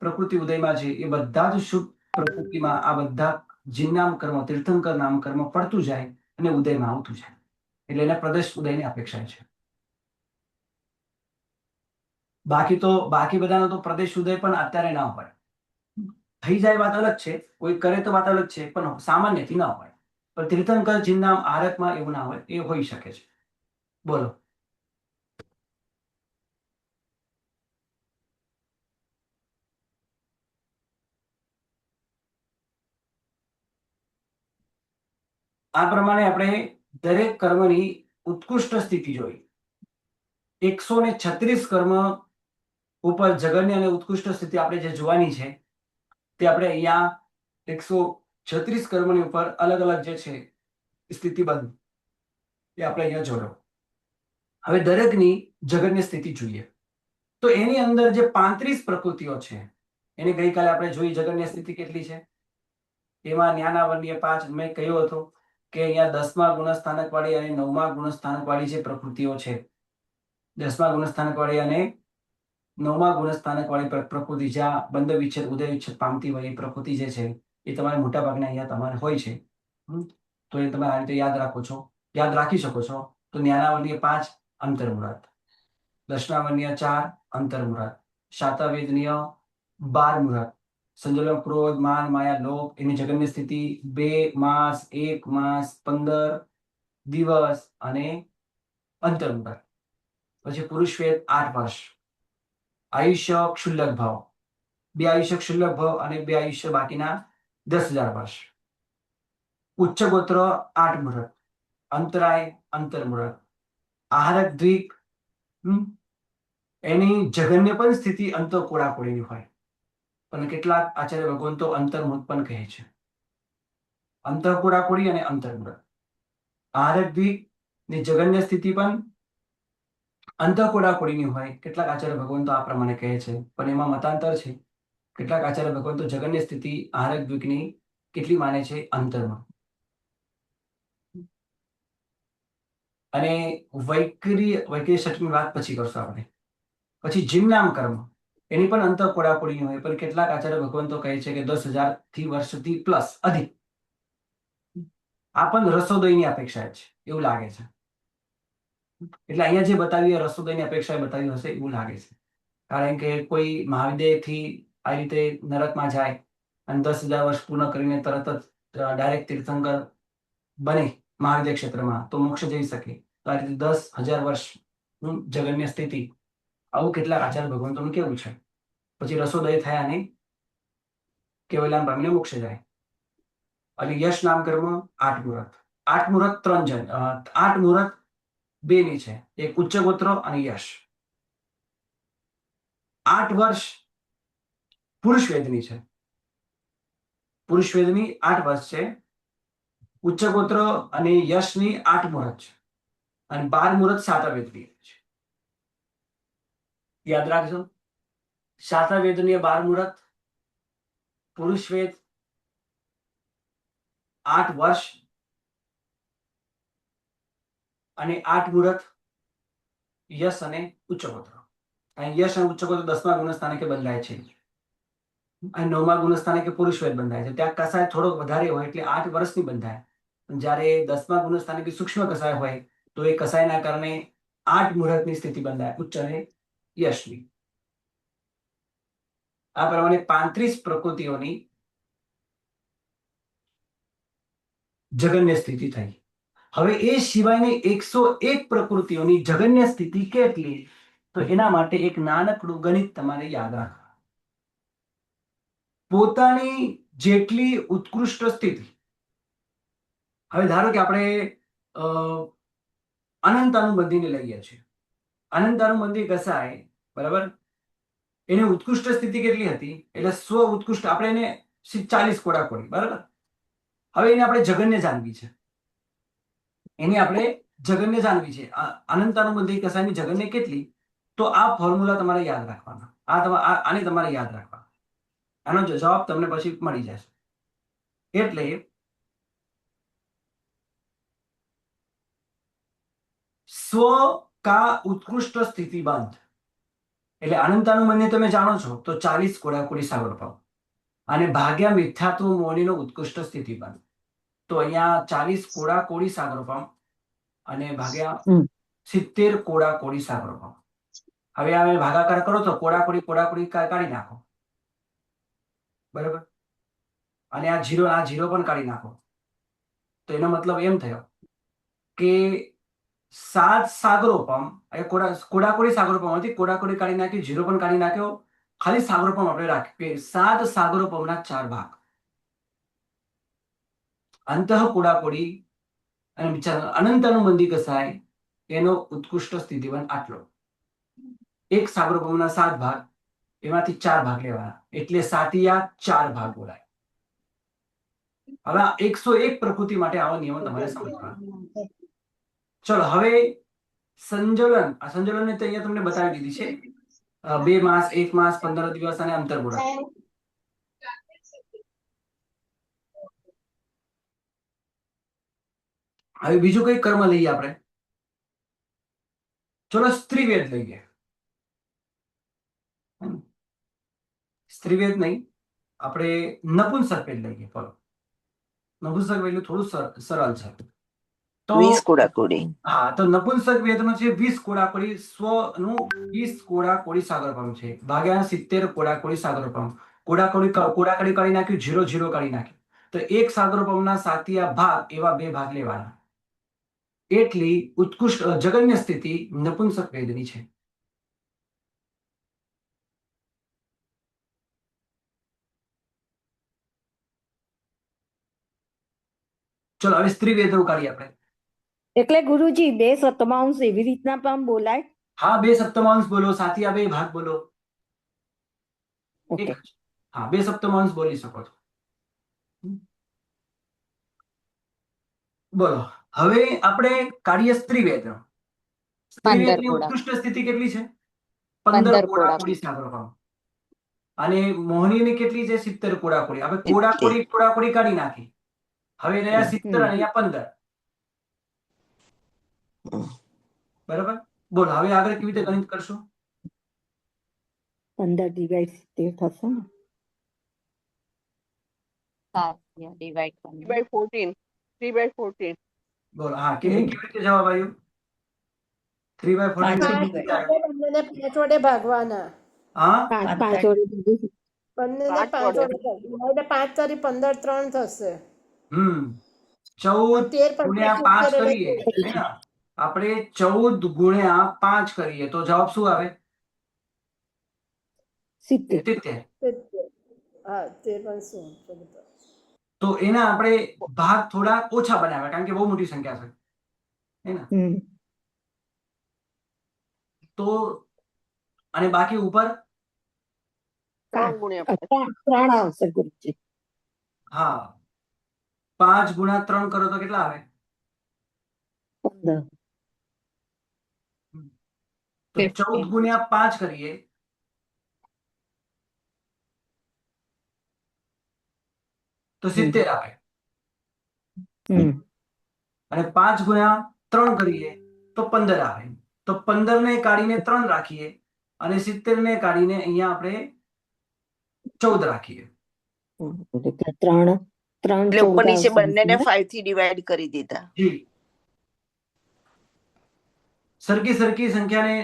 Speaker 7: પ્રકૃતિ ઉદયમાં છે એ બધા જ શુભ પ્રકૃતિમાં આ બધા જીનનામ કર્મ, તીર્થંકર નામ કર્મ પડતું જાય અને ઉદયમાં આવતું જાય. એટલે એને પ્રદેશ ઉદયની અપેક્ષા છે. બાકી બધાનો તો પ્રદેશ ઉદય પણ અત્યારે ના હોય. થઈ જાય વાત અલગ છે, કોઈ કરે તો વાત અલગ છે, પણ સામાન્યથી ના હોય. પણ તીર્થંકર જીનનામ આરકમાં એવું ના હોય, એ હોઈ શકે છે. બોલો. આ પ્રમાણે આપણે દરેક કર્મની ઉત્કૃષ્ટ સ્થિતિ જોઈ. 136 કર્મ ઉપર જગન્ય અને ઉત્કૃષ્ટ સ્થિતિ આપણે જે જોવાની છે તે આપણે અહીંયા 136 કર્મની ઉપર અલગ અલગ જે છે સ્થિતિબંધ એ આપણે અહીંયા જોયો. હવે દરેકની જગન્ય સ્થિતિ જોઈએ તો એની અંદર જે 35 પ્રકૃતિઓ છે એની ગઈકાલે આપણે જોઈ જગન્ય સ્થિતિ કેટલી છે. એમાં જ્ઞાનાવર્ણ્ય 5 મેં કહ્યું હતું કે અહીંયા 10મા ગુણસ્થાનક વાળી અને 9મા ગુણસ્થાનક વાળી જે પ્રકૃતિઓ છે, 10મા ગુણસ્થાનક વાળી અને 9મા ગુણસ્થાનક વાળી પ્રકૃતિ જ્યાં બંધ વિચ્છેદ ઉદય વિચ્છેદ પામતી હોય એ પ્રકૃતિ જે છે એ તમારે મોટા ભાગના અહીંયા તમારે હોય છે. તો એ તમે આ રીતે યાદ રાખી શકો છો. તો જ્ઞાનાવર્ણ્ય 5 અંતર્મુહૂર્ત, દર્શનાવર્ણ્ય 4 અંતર્મુહૂર્ત, શાતાવેદનીય 12 મુહૂર્ત, સંજોલન ક્રોધ માન માયા લોભ એની જગન્ય સ્થિતિ 2 માસ 1 માસ 15 દિવસ અને અંતર્મુહૂર્ત. પછી પુરુષવેદ 8 વર્ષ, આયુષ્ય ક્ષુલ્લક ભાવ 2 આયુષ્ય ક્ષુલ્લક ભાવ અને 2 આયુષ્ય બાકીના 10,000 વર્ષ, ઉચ્ચ ગોત્ર 8 મુહૂર્ત, અંતરાય અંતર્મુહૂર્ત, આહારક દ્વીપ એની જગન્ય પણ સ્થિતિ અંતઃકોડાકોડીની હોય. પણ કેટલાક આચાર્ય ભગવંતો અંતર્મુહૂર્ત પણ કહે છે. અંતઃકોડાકોડી અને અંતર્મુહૂર્ત. આહારક દ્વીપ ની જગન્ય સ્થિતિ પણ અંતઃકોડાકોડીની હોય. કેટલાક આચાર્ય ભગવંતો આ પ્રમાણે કહે છે, પણ એમાં મતાંતર છે. કેટલાક આચાર્ય ભગવંતો જગન્ય સ્થિતિ આહારક દ્વીપની કેટલી માને છે? અંતરમાં. અને વૈકરી ષટની વાત પછી કરશું આપણે. પછી જીમનામ કર્મ એની પણ અંતઃકોડાકોડીની હોય, પણ કેટલાક આચાર્ય ભગવંતો કહે છે કે 10,000 વર્ષથી પ્લસ અધિક. આ પણ રસોદયની અપેક્ષા છે એવું લાગે છે. એટલે અહીંયા જે બતાવ્યું એ રસોદયની અપેક્ષાએ બતાવ્યું હશે એવું લાગે છે. કારણ કે કોઈ મહાવિદ્યાલયથી આ રીતે નરકમાં જાય અને 10,000 વર્ષ પૂર્ણ કરીને તરત જ ડાયરેક્ટ તીર્થંકર બને મહાવિદ્ય ક્ષેત્રમાં તો મોક્ષ જઈ શકે. તો આ રીતે 10,000 વર્ષ જગન્ય સ્થિતિ, આવું કેટલાક આચાર્ય ભગવંતોનું કેવું છે. પછી રસોદય થયા અને કેવલામ પામીને મોક્ષ જાય. અને યશ નામ કર્મ 8 મુહૂર્ત. 8 મુહૂર્ત 3 જણ, 8 મુહૂર્ત 2 ની છે, એક ઉચ્ચ ગોત્ર અને યશ. 8 વર્ષ પુરુષ વેદની છે. પુરુષ વેદની 8 વર્ષ છે. ઉચ્ચ ગોત્ર અને યશની 8 મુહૂર્ત છે. અને 12 મુહૂર્ત સાતવેદની છે. યાદ રાખજો, સાતવેદની 12 મુહૂર્ત, પુરુષ વેદ 8 વર્ષ અને 8 મુહૂર્ત યશ અને ઉચ્ચ ગોત્ર. અને યશ અને ઉચ્ચ ગોત્ર 10મા ગુણસ્થાનકે બંધાય છે અને 9મા ગુણસ્થાનકે પુરુષ વેદ બંધાય છે. ત્યાં કસાય થોડોક વધારે હોય એટલે 8 વર્ષની બંધાય. જ્યારે 10મા ગુણસ્થાનકે સૂક્ષ્મ કસાય હોય તો એ કસાયના કારણે 8 મુહૂર્તની સ્થિતિ બંધાય, ઉચ્ચ અને યશની. આ પ્રમાણે 35 પ્રકૃતિઓની જગન્ય સ્થિતિ થઈ. હવે એ સિવાયની 101 પ્રકૃતિઓની જગન્ય સ્થિતિ કેટલી? તો એના માટે એક નાનકડું ગણિત તમારે યાદ રાખવું. પોતાની જેટલી ઉત્કૃષ્ટ સ્થિતિ, હવે ધારો કે આપણે અનંતાનુબંધીને લઈએ છીએ. અનંતાનુબંધી કસાય, બરાબર, એની ઉત્કૃષ્ટ સ્થિતિ કેટલી હતી? એટલે સ્વ ઉત્કૃષ્ટ, આપણે એને 40 કોડાકોડી, બરાબર. હવે એને આપણે જગન્ય જાણવી છે. એની આપણે જગન્ય જાણવી છે. અનંતાનુબંધી કસાયની જગન્ય કેટલી? તો આ ફોર્મ્યુલા તમારે યાદ રાખવાના. આને તમારે યાદ રાખવાના. આનો જવાબ તમને પછી મળી જશે. એટલે સ્વ કા ઉત્કૃષ્ટ સ્થિતિ બંધ, એટલે અનંતાનુબંધી તમે જાણો છો તો 40 કોડાકોડી સાગર પાવ અને ભાગ્યા મિથ્યાત્વ મોહનીનો ઉત્કૃષ્ટ સ્થિતિ બંધ. તો અહીંયા 40 કોડાકોડી સાગર પાવ અને ભાગ્યા 70 કોડાકોડી સાગર પાવ. હવે આ ભાગાકાર કરો તો કોડાકોડી કાઢી નાખો, બરાબર. અને આ જીરો પણ કાઢી નાખો. તો એનો મતલબ એમ થયો કે 7 સાગરોપમ, કોડાકોડી સાગરોપમમાંથી કોડાકોડી કાઢી નાખી, જીરો પણ કાઢી નાખ્યો, ખાલી સાગરોપમ આપણે રાખીએ. 7 સાગરોપમના 4 ભાગ. અંતઃ કોડાકોડી અને અનંતાનુબંધી કસાય એનો ઉત્કૃષ્ટ સ્થિતિબંધ આટલો. એક સાગરોપમના 7 ભાગ, એમાંથી 4 ભાગ લેવાના, એટલે 7 4 ભાગ બોલાય. હવે 101 પ્રકૃતિ માટે આવા નિયમો તમારે સમજવાના. ચલો હવે સંજલન, આ સંજલન તો અહીંયા તમને બતાવી દીધી છે. 2 માસ, 1 માસ, 15 દિવસ અને અંતર્ગોળા. હવે બીજું કઈ કર્મ લઈએ આપણે. ચલો સ્ત્રીવેદ લઈએ. સ્ત્રીવેદ નહીં, આપણે નપુંસક વેદ લઈએ. બોલો, નપુંસક વેદ થોડું સરળ છે. તો
Speaker 8: 20 કોડાકોડી.
Speaker 7: હા, તો નપુંસક વેદનો છે 20 કોડાકોડી, સ્વનું 20 કોડાકોડી સાગરપમ છે, ભાગ્યા 70 કોડાકોડી સાગરપમ. કોડાકોડી કાઢી નાખ્યું, 0 કાઢી નાખ્યું. તો એક સાગરપમના 7 ભાગ, એવા 2 ભાગ લેવાના. એટલી ઉત્કૃષ્ટ જગન્ય સ્થિતિ નપુંસક વેદની છે. ચલો હવે સ્ત્રી વેદો કાઢીએ આપણે.
Speaker 9: એટલે ગુરુજી 2 સપ્તમાંશ એવી રીતના પણ બોલાય?
Speaker 7: હા, 2 સપ્તમાંશ બોલો, 7 2 ભાગ બોલો.
Speaker 9: ઓકે.
Speaker 7: હા, 2 સપ્તમાંશ બોલી શકો છો. બોલો હવે આપણે કાઢીએ સ્ત્રીવેદ.
Speaker 6: 15
Speaker 7: સ્ત્રીવેદની
Speaker 6: કોડા.
Speaker 7: ઉત્કૃષ્ટ સ્થિતિ કેટલી છે?
Speaker 6: 15
Speaker 7: 15 કોડાકુડી સાગરોપમ. અને મોહનીની કેટલી છે? 70 કોડાકુડી. હવે કોડાકુડી કાઢી નાખી. હવે રહ્યા 70 અને અહીંયા 15. બરાબર. બોલો હવે આગળ કેવી રીતે ગણિત કરશું?
Speaker 9: 15 ડિવાઇડ 70 થશે ને?
Speaker 6: Divide
Speaker 5: Three by 14. 3 by 14.
Speaker 7: બોલો હા કેવી રીતે જવાબ આવ્યો? 3/14
Speaker 9: પાંચ
Speaker 7: કેવી રીતે આવ્યો?
Speaker 10: બંનેને 5 વડે ભાગવાના.
Speaker 7: હા
Speaker 9: 5 વડે દીધું.
Speaker 10: બંનેને
Speaker 5: પાંચ
Speaker 10: 5
Speaker 5: વડે.
Speaker 10: વડે ભાગવાના. એટલે 5 તારી 15 3 થશે.
Speaker 7: 14
Speaker 10: 13
Speaker 7: ગુણ્યા 5 કરીએ હે ને? આપણે 14 ગુણ્યા 5 કરીએ તો જવાબ શું આવે?
Speaker 9: 70.
Speaker 7: 73.
Speaker 10: હા તે પણ શું બધું.
Speaker 7: તો એના આપણે ભાગ થોડા ઓછા બનાવ્યા કારણ કે બહુ મોટી સંખ્યા છે હે ને?
Speaker 9: હમ.
Speaker 7: તો અને બાકી ઉપર
Speaker 5: 3 ગુણ્યા 5.
Speaker 9: 3 આવશે ગુરુજી.
Speaker 7: હા 5 ગુણ્યા 3 કરો તો કેટલા આવે?
Speaker 9: 15.
Speaker 7: તો 14 ગુણ્યા 5 કરીએ તો 70 આવે.
Speaker 9: હમ.
Speaker 7: અને 5 ગુણ્યા 3 કરીએ તો 15 આવે. તો 15 ને કાઢીને 3 રાખીએ અને 70 ને કાઢીને અહીંયા આપણે 14 રાખીએ.
Speaker 9: એટલે 3
Speaker 8: એટલે ઉપર નીચે
Speaker 9: 14
Speaker 8: બંનેને
Speaker 9: આવશે.
Speaker 8: 5 થી ડિવાઈડ કરી દીધા.
Speaker 7: જી સરખી સંખ્યાને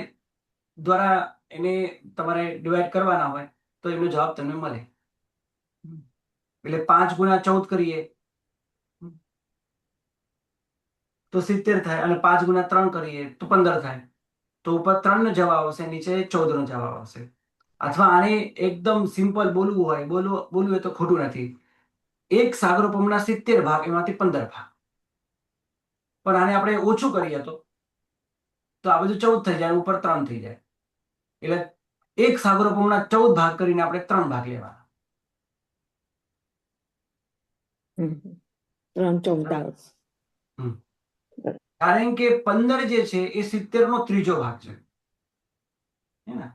Speaker 7: દ્વારા એને તમારે ડિવાઈડ કરવાના હોય તો એનો જવાબ તમને મળે. એટલે 5 ગુણ્યા 14 કરીએ તો 70 થાય અને 5 ગુણ્યા 3 કરીએ તો 15 થાય. તો ઉપર 3 નો જવાબ આવશે, નીચે 14 નો જવાબ આવશે. અથવા આને એકદમ સિમ્પલ બોલવું હોય તો ખોટું નથી. એક સાગરોપમના 70 ભાગ એમાંથી 15 ભાગ. પણ આને આપણે ઓછું કરીએ તો આ બધું 14 થઈ જાય, ઉપર 3 થઈ જાય. એટલે એક સાગરોપમના 14 ભાગ કરીને આપણે 3 ભાગ લેવાના.
Speaker 9: 3 14 આવશે.
Speaker 7: કારણ કે 15 જે છે એ 70 નો ત્રીજો ભાગ છે હે ને?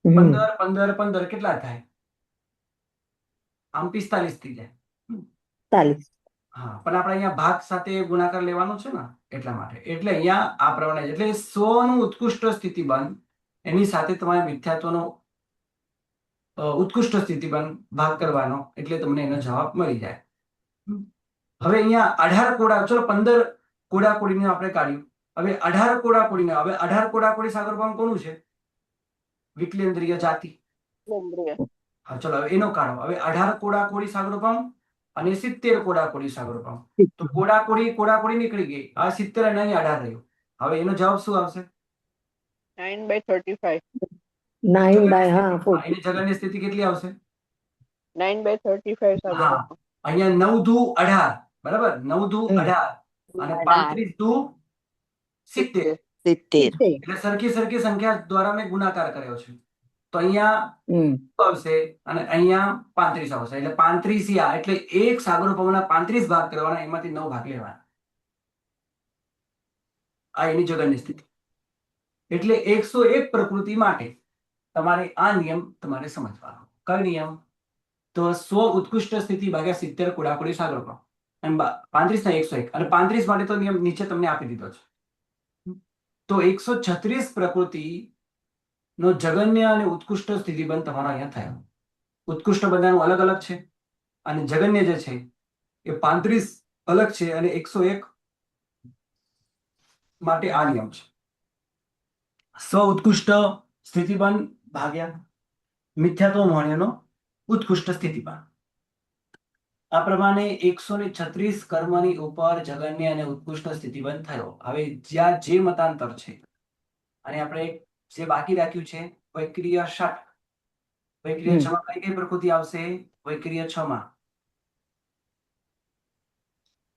Speaker 7: 15 15 15 કેટલા થાય? આમ 45 થઈ જાય.
Speaker 9: 45.
Speaker 7: હા પણ આપણે અહીંયા ભાગ સાથે ગુણાકાર લેવાનો છે ને એટલા માટે. એટલે અહીંયા આ પ્રમાણે એટલે સ્વનું ઉત્કૃષ્ટ સ્થિતિબંધ એની સાથે તમારે મિથ્યાત્વનો ઉત્કૃષ્ટ સ્થિતિબંધ ભાગ કરવાનો એટલે તમને એનો જવાબ મળી જાય. હવે અહીંયા 18 કોડા, ચલો 15 કોડાકોડીને આપણે કાઢ્યું. હવે 18 કોડાકોડીને, હવે 18 કોડાકોડી સાગરોપમ કોનું છે? વિકલેન્દ્રિય જાતિ. હા ચલો હવે એનો કાઢો. હવે 18 કોડાકોડી સાગરોપમ અને 70 કોડાકોડી સાગરોપમ. તો કોડાકોડી નીકળી ગઈ. આ 70 અને અહીં 18 રહ્યું. હવે એનો જવાબ શું આવશે?
Speaker 5: 9/35.
Speaker 9: 9 by હા 40.
Speaker 7: એની જગરની સ્થિતિ કેટલી આવશે?
Speaker 5: 9/35 સાગરોપમ.
Speaker 7: અહીંયા 9 દુ 18 બરાબર? 9 દુ 18 અને 35 દુ 70.
Speaker 8: 70.
Speaker 7: એટલે સરખી સંખ્યા દ્વારા મેં ગુણાકાર કર્યો છે. તો અહીંયા આવશે અને અહીંયા 35 આવશે. એટલે 35 એટલે એક સાગરોપમના 35 ભાગ કરવાના, એમાંથી 9 ભાગ લેવાના. આ એની જગરની સ્થિતિ. એટલે 101 પ્રકૃતિ માટે તમારે આ નિયમ તમારે સમજવાનો. કયો નિયમ? તો સ્વ ઉત્કૃષ્ટ સ્થિતિ ભાગ્યા 70 કોડાકોડી સાગરોપમ. એમ 35 ના 101 અને 35 માટે તો નિયમ નીચે તમને આપી દીધો છે. તો 136 પ્રકૃતિ નો જગન્ય અને ઉત્કૃષ્ટ સ્થિતિબંધ તમારો અહીંયા થયો. ઉત્કૃષ્ટ બધાનું અલગ અલગ છે અને જગન્ય જે છે એ 35 અલગ છે અને 101 માટે આ નિયમ છે. સ્વ ઉત્કૃષ્ટ સ્થિતિબંધ ભાગ્યા મિથ્યાત્વ મોહણીનો ઉત્કૃષ્ટ સ્થિતિબંધ. આ પ્રમાણે 136 કર્મની ઉપર જગન્ય અને ઉત્કૃષ્ટ સ્થિતિબંધ થયો. હવે જ્યાં જે મતાંતર છે અને આપણે જે બાકી રાખ્યું છે વૈક્રિય 6. વૈક્રિય 6 માં કઈ પ્રકૃતિ આવશે? વૈક્રિય 6 માં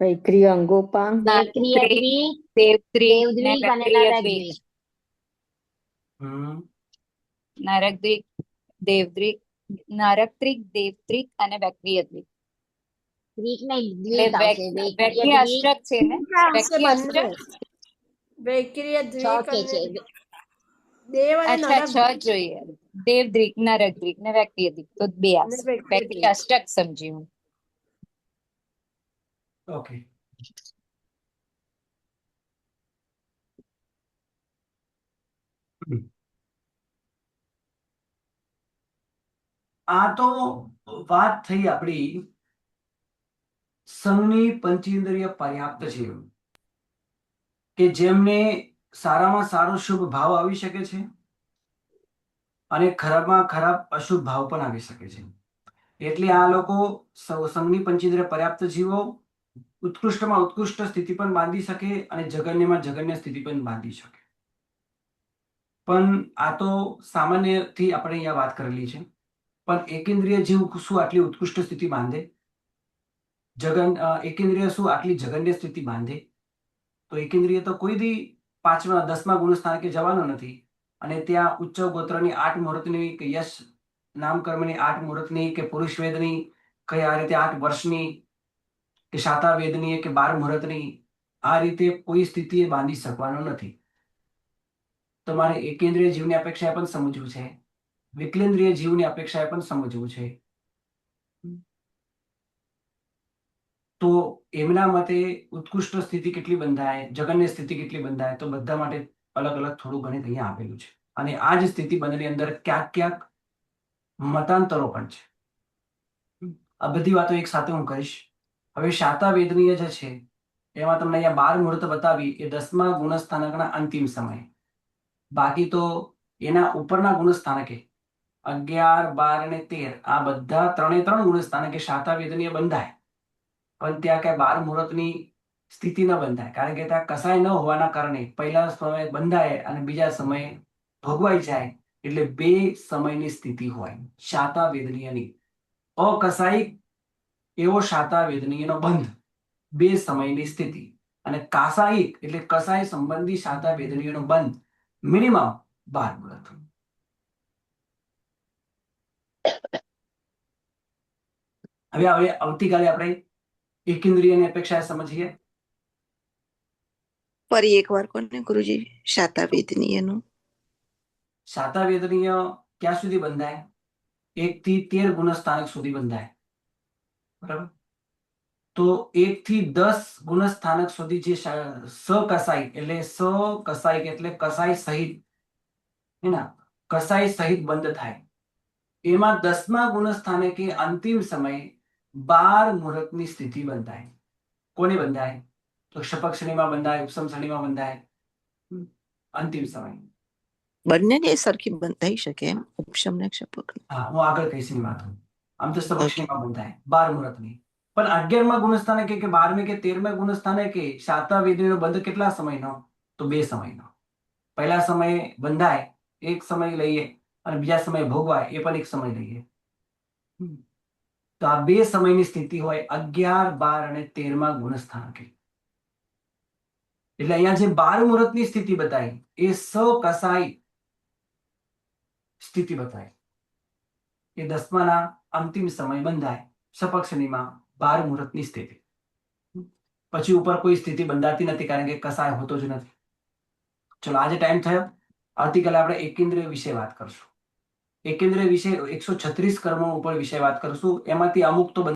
Speaker 9: વૈક્રિય અંગોપાંગ,
Speaker 4: દેવદ્વિક અને નરદ્વિક.
Speaker 6: નરદ્વિક, દેવદ્વિક નારક્ત્રિક, દેવત્રિક અને વૈક્રિયદ્રિક.
Speaker 4: દ્વિક નહીં,
Speaker 6: એટલે
Speaker 4: દ્વિક આવશે.
Speaker 6: વૈક્રિય અષ્ટક છે ને?
Speaker 10: આવશે
Speaker 6: વૈક્રિય
Speaker 10: બંને.
Speaker 6: અષ્ટક
Speaker 10: વૈક્રિય
Speaker 4: છ
Speaker 10: દ્વિક
Speaker 4: કે
Speaker 10: અને
Speaker 4: છે.
Speaker 10: દેવ અને
Speaker 6: અચ્છા,
Speaker 10: નરક
Speaker 6: 6 જોઈએ. દેવદ્રિક, નારક્ત્રિક ને વૈક્રિયદ્રિક, તો 2
Speaker 10: અને
Speaker 6: આવશે.
Speaker 10: વૈક્રિય
Speaker 6: વૈક્રિય અષ્ટક સમજી હું.
Speaker 7: ઓકે. આ તો વાત થઈ આપણી સંઘની પંચેન્દ્રિય પર્યાપ્ત છે, કે જેમને સારામાં સારો શુભ ભાવ આવી શકે છે અને ખરાબમાં ખરાબ અશુભ ભાવ પણ આવી શકે છે. એટલે આ લોકો સંઘની પંચેન્દ્રિય પર્યાપ્ત જીવો ઉત્કૃષ્ટમાં ઉત્કૃષ્ટ સ્થિતિ પણ બાંધી શકે અને જગન્યમાં જગન્ય સ્થિતિ પણ બાંધી શકે. પણ આ તો સામાન્યથી આપણે અહીંયા વાત કરેલી છે. પણ એકેન્દ્રિય જીવ શું આટલી ઉત્કૃષ્ટ સ્થિતિ બાંધે? એકેન્દ્રિય શું આટલી જગન્ય સ્થિતિ બાંધે? તો એકેન્દ્રિય તો કોઈ દી 5મા 10મા ગુણ સ્થાનકે જવાનો નથી અને ત્યાં ઉચ્ચ ગોત્રની 8 મુહૂર્તની કે યશ નામ કર્મની 8 મુહૂર્તની કે પુરુષ વેદની કઈ આ રીતે 8 વર્ષની કે શાતા વેદની કે 12 મુહૂર્તની આ રીતે કોઈ સ્થિતિએ બાંધી શકવાનો નથી. તમારે એકેન્દ્રિય જીવની અપેક્ષાએ પણ સમજવું છે, વિકલેન્દ્રિય જીવની અપેક્ષાએ પણ સમજવું છે. તો એમના મતે ઉત્કૃષ્ટ સ્થિતિ કેટલી બંધાય, જગન્ય સ્થિતિ કેટલી બંધાય, તો બધા માટે અલગ અલગ થોડું ગણિત અહીંયા આપેલું છે. અને આ જ સ્થિતિ બંધની અંદર ક્યાંક ક્યાંક મતાંતરો પણ છે. આ બધી વાતો એક સાથે હું કહીશ. હવે શાતા વેદનીય જે છે એમાં તમને અહીંયા 12 મુહૂર્ત બતાવી એ 10મા ગુણસ્થાનકના અંતિમ સમયે. બાકી તો એના ઉપરના ગુણસ્થાનકે 11, 12 અને 13 આ બધા 3 ગુણસ્થાનકે શાતા વેદનીય બંધાય. પણ ત્યાં કઈ 12 મુહૂર્તની સ્થિતિ ન બંધાય, કારણ કે ત્યાં કસાય ન હોવાના કારણે પહેલા સમયે બંધાય અને બીજા સમયે ભોગવાઈ જાય. એટલે 2 સમયની સ્થિતિ હોય શાતા વેદનીયની. અકસાયિક એવો શાતા વેદનીયનો બંધ 2 સમયની સ્થિતિ, અને કાસાયિક એટલે કસાય સંબંધી શાતા વેદનીયનો બંધ મિનિમમ 12 મુહૂર્ત. હવે આવતીકાલે આપણે એકેન્દ્રિયની અપેક્ષાએ સમજીએ.
Speaker 8: ફરી એકવાર કોને ગુરુજી શાતા વેદનીયનું?
Speaker 7: શાતા વેદનીય ક્યાં સુધી બંધાય? 1 થી 13 ગુણસ્થાનક સુધી બંધાય. બરાબર. તો 1 થી 10 ગુણસ્થાનક સુધી જે સકસાયિક એટલે સકસાયિક એટલે કસાય સહિત કસાય સહિત બંધ થાય. એમાં 10મા ગુણસ્થાનકે અંતિમ સમયે 12 મુહૂર્તની સ્થિતિ બંધાય. કોને બંધાય? તો ક્ષપક શ્રેણીમાં બંધાય, ઉપસમ શ્રેણીમાં બંધાય. અંતિમ સમય
Speaker 8: બંનેને સરખી બંધાઈ શકે એમ, ઉપશમ ને ક્ષપક?
Speaker 7: હા, હું આગળ કહીશ એની વાત. આમ તો ક્ષપક શ્રેણીમાં બંધાય 12 મુહૂર્તની. પણ 11મા ગુણસ્થાનકે કે 12મે કે 13મા ગુણસ્થાનકે શાતા વેદનીયનો બંધ કેટલા સમયનો? તો 2 સમયનો. પહેલા સમયે બંધાય, એક સમય લઈએ, અને બીજા સમયે ભોગવાય, એ પણ એક સમય લઈએ. તો આ 2 સમયની સ્થિતિ હોય 11, 12 અને 13મા ગુણસ્થાનકે. એટલે અહીંયા જે 12 મુહૂર્તની સ્થિતિ બતાવી એ સકસાય સ્થિતિ બતાવી. એ 10માના અંતિમ સમય બંધાય ક્ષપક શ્રેણીમાં 12 મુહૂર્તની સ્થિતિ. પછી ઉપર કોઈ સ્થિતિ બંધાતી નથી, કારણ કે કસાય હોતો જ નથી. ચલો, આજે ટાઈમ થયો. આવતીકાલે આપણે એકેન્દ્રિય વિશે વાત કરશું. એકેન્દ્રિય વિશે 136 કર્મો ઉપર વિશે વાત કરશું. એમાંથી અમુક તો